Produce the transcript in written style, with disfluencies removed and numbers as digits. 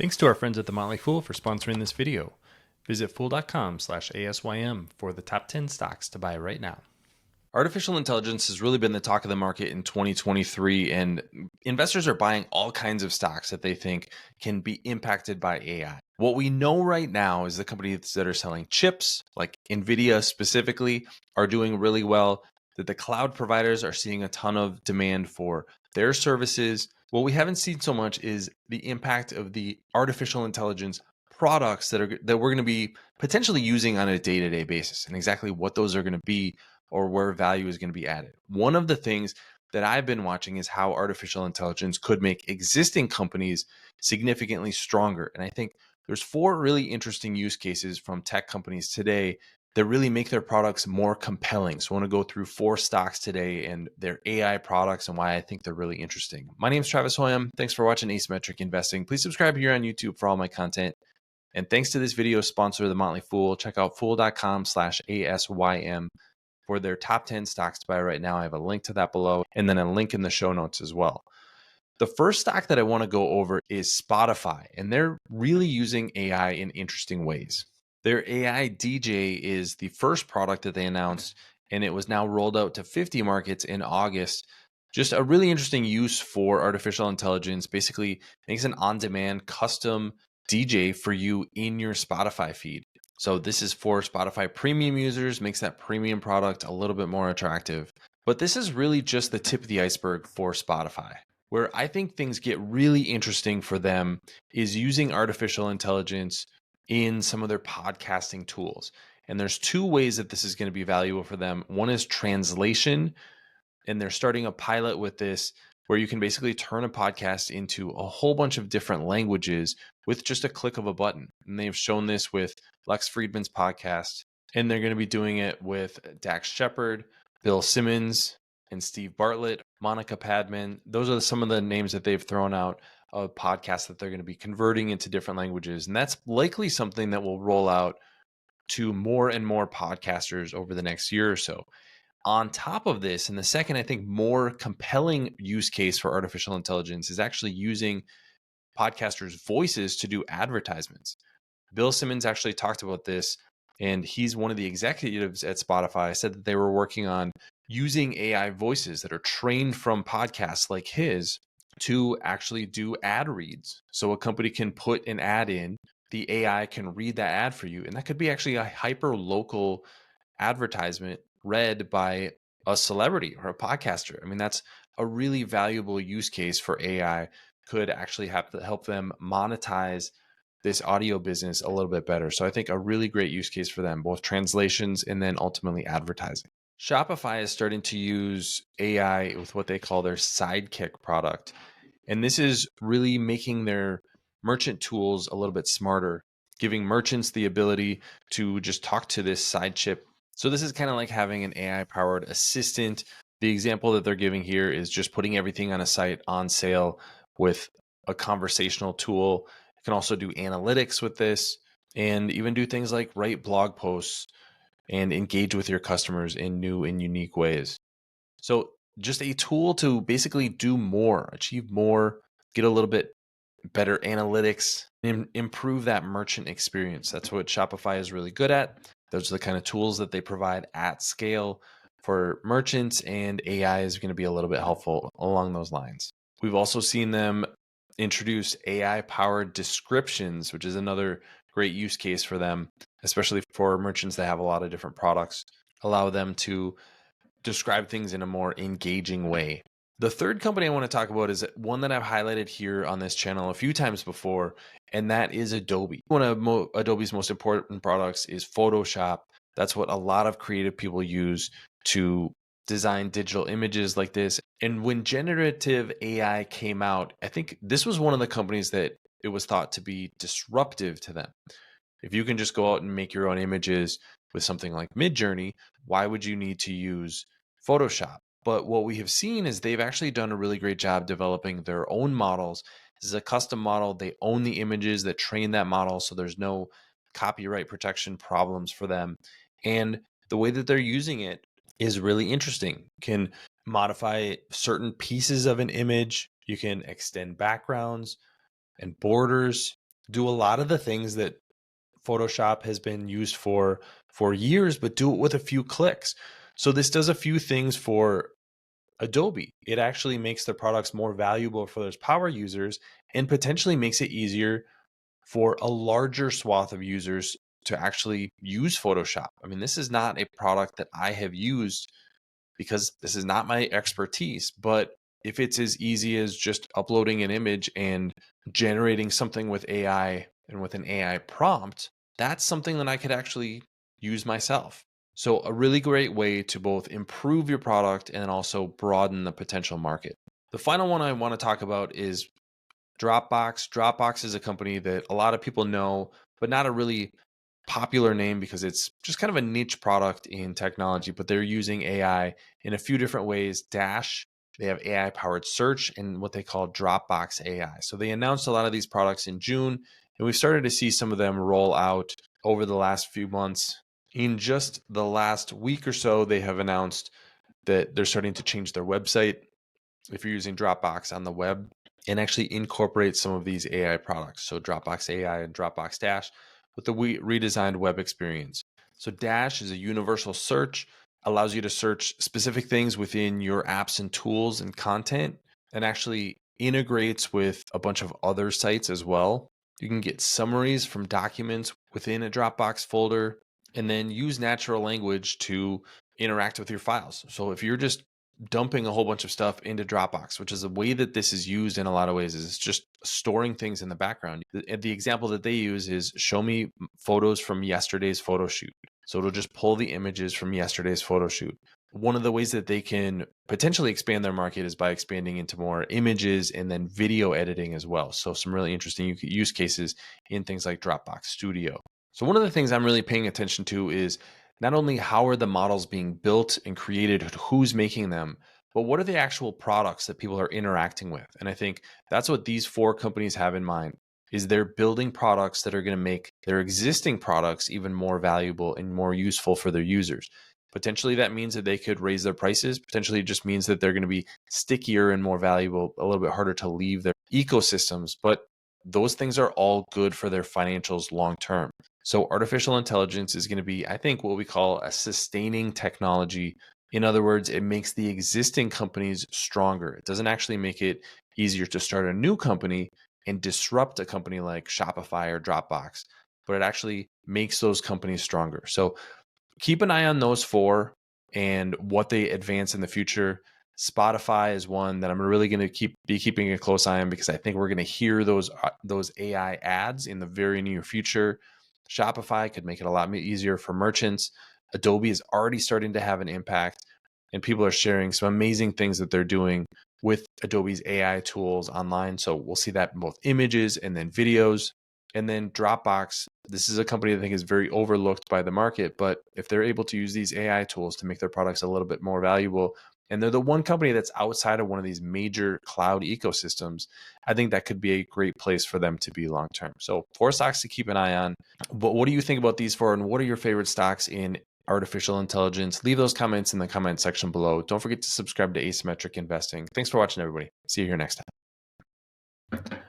Thanks to our friends at The Motley Fool for sponsoring this video. Visit fool.com/ASYM for the top 10 stocks to buy right now. Artificial intelligence has really been the talk of the market in 2023, and investors are buying all kinds of stocks that they think can be impacted by AI. What we know right now is the companies that are selling chips, like NVIDIA specifically, are doing really well, that the cloud providers are seeing a ton of demand for their services. What we haven't seen so much is the impact of the artificial intelligence products that we're going to be potentially using on a day-to-day basis, and exactly what those are going to be or where value is going to be added. One of the things that I've been watching is how artificial intelligence could make existing companies significantly stronger. And I think there's 4 really interesting use cases from tech companies today that really make their products more compelling. So I want to go through 4 stocks today and their AI products and why I think they're really interesting. My name is Travis Hoyam. Thanks for watching Asymmetric Investing. Please subscribe here on YouTube for all my content. And thanks to this video sponsor, The Motley Fool. Check out fool.com/ASYM for their top 10 stocks to buy right now. I have a link to that below and then a link in the show notes as well. The first stock that I want to go over is Spotify, and they're really using AI in interesting ways. Their AI DJ is the first product that they announced, and it was now rolled out to 50 markets in August. Just a really interesting use for artificial intelligence. Basically makes an on-demand custom DJ for you in your Spotify feed. So this is for Spotify premium users, makes that premium product a little bit more attractive. But this is really just the tip of the iceberg for Spotify. Where I think things get really interesting for them is using artificial intelligence in some of their podcasting tools. And there's 2 ways that this is going to be valuable for them. One is translation, and they're starting a pilot with this where you can basically turn a podcast into a whole bunch of different languages with just a click of a button. And they've shown this with Lex Friedman's podcast, and they're going to be doing it with Dax Shepard, Bill Simmons, and Steve Bartlett, Monica Padman. Those are some of the names that they've thrown out of podcasts that they're going to be converting into different languages. And that's likely something that will roll out to more and more podcasters over the next year or so. On top of this, and the second, I think, more compelling use case for artificial intelligence is actually using podcasters' voices to do advertisements. Bill Simmons actually talked about this, and he's one of the executives at Spotify, said that they were working on using AI voices that are trained from podcasts like his to actually do ad reads. So a company can put an ad in, the AI can read that ad for you, and that could be actually a hyper local advertisement read by a celebrity or a podcaster. I mean, that's a really valuable use case for AI. Could actually have to help them monetize this audio business a little bit better. So I think a really great use case for them, both translations and then ultimately advertising. Shopify is starting to use AI with what they call their Sidekick product. And this is really making their merchant tools a little bit smarter, giving merchants the ability to just talk to this side chip. So this is kind of like having an AI powered assistant. The example that they're giving here is just putting everything on a site on sale with a conversational tool. You can also do analytics with this and even do things like write blog posts and engage with your customers in new and unique ways. So just a tool to basically do more, achieve more, get a little bit better analytics, and improve that merchant experience. That's what Shopify is really good at. Those are the kind of tools that they provide at scale for merchants, and AI is going to be a little bit helpful along those lines. We've also seen them introduce AI-powered descriptions, which is another great use case for them, especially for merchants that have a lot of different products, allow them to describe things in a more engaging way. The third company I want to talk about is one that I've highlighted here on this channel a few times before, and that is Adobe. One of Adobe's most important products is Photoshop. That's what a lot of creative people use to design digital images like this. And when generative AI came out, I think this was one of the companies that it was thought to be disruptive to them. If you can just go out and make your own images with something like Midjourney, why would you need to use Photoshop? But what we have seen is they've actually done a really great job developing their own models. This is a custom model. They own the images that train that model, so there's no copyright protection problems for them. And the way that they're using it is really interesting. You can modify certain pieces of an image. You can extend backgrounds and borders. do a lot of the things that Photoshop has been used for years, but do it with a few clicks. So this does a few things for Adobe. It actually makes their products more valuable for those power users and potentially makes it easier for a larger swath of users to actually use Photoshop. I mean, this is not a product that I have used because this is not my expertise, but if it's as easy as just uploading an image and generating something with AI and with an AI prompt, that's something that I could actually use myself. So, a really great way to both improve your product and also broaden the potential market. The final one I want to talk about is Dropbox. Dropbox is a company that a lot of people know, but not a really popular name because it's just kind of a niche product in technology, but they're using AI in a few different ways. Dash, they have AI powered search, and what they call Dropbox AI. So they announced a lot of these products in June, and we've started to see some of them roll out over the last few months. In just the last week or so, they have announced that they're starting to change their website if you're using Dropbox on the web and actually incorporate some of these AI products. So Dropbox AI and Dropbox Dash with the redesigned web experience. So Dash is a universal search, allows you to search specific things within your apps and tools and content, and actually integrates with a bunch of other sites as well. You can get summaries from documents within a Dropbox folder and then use natural language to interact with your files. So if you're just dumping a whole bunch of stuff into Dropbox, which is a way that this is used in a lot of ways, is it's just storing things in the background. The example that they use is show me photos from yesterday's photo shoot. So it'll just pull the images from yesterday's photo shoot. One of the ways that they can potentially expand their market is by expanding into more images and then video editing as well. So some really interesting use cases in things like Dropbox Studio. So one of the things I'm really paying attention to is not only how are the models being built and created, who's making them, but what are the actual products that people are interacting with? And I think that's what these four companies have in mind is they're building products that are going to make their existing products even more valuable and more useful for their users. Potentially that means that they could raise their prices. Potentially it just means that they're going to be stickier and more valuable, a little bit harder to leave their ecosystems, but those things are all good for their financials long term. So artificial intelligence is going to be, I think, what we call a sustaining technology. In other words, it makes the existing companies stronger. It doesn't actually make it easier to start a new company and disrupt a company like Shopify or Dropbox, but it actually makes those companies stronger. So keep an eye on those four and what they advance in the future. Spotify is one that I'm really going to be keeping a close eye on because I think we're going to hear those AI ads in the very near future. Shopify could make it a lot easier for merchants. Adobe is already starting to have an impact, and people are sharing some amazing things that they're doing with Adobe's AI tools online. So we'll see that in both images and then videos. And then Dropbox, this is a company I think is very overlooked by the market, but if they're able to use these AI tools to make their products a little bit more valuable, and they're the one company that's outside of one of these major cloud ecosystems, I think that could be a great place for them to be long term. So four stocks to keep an eye on. But what do you think about these four, and what are your favorite stocks in artificial intelligence? Leave those comments in the comment section below. Don't forget to subscribe to Asymmetric Investing. Thanks for watching, everybody. See you here next time.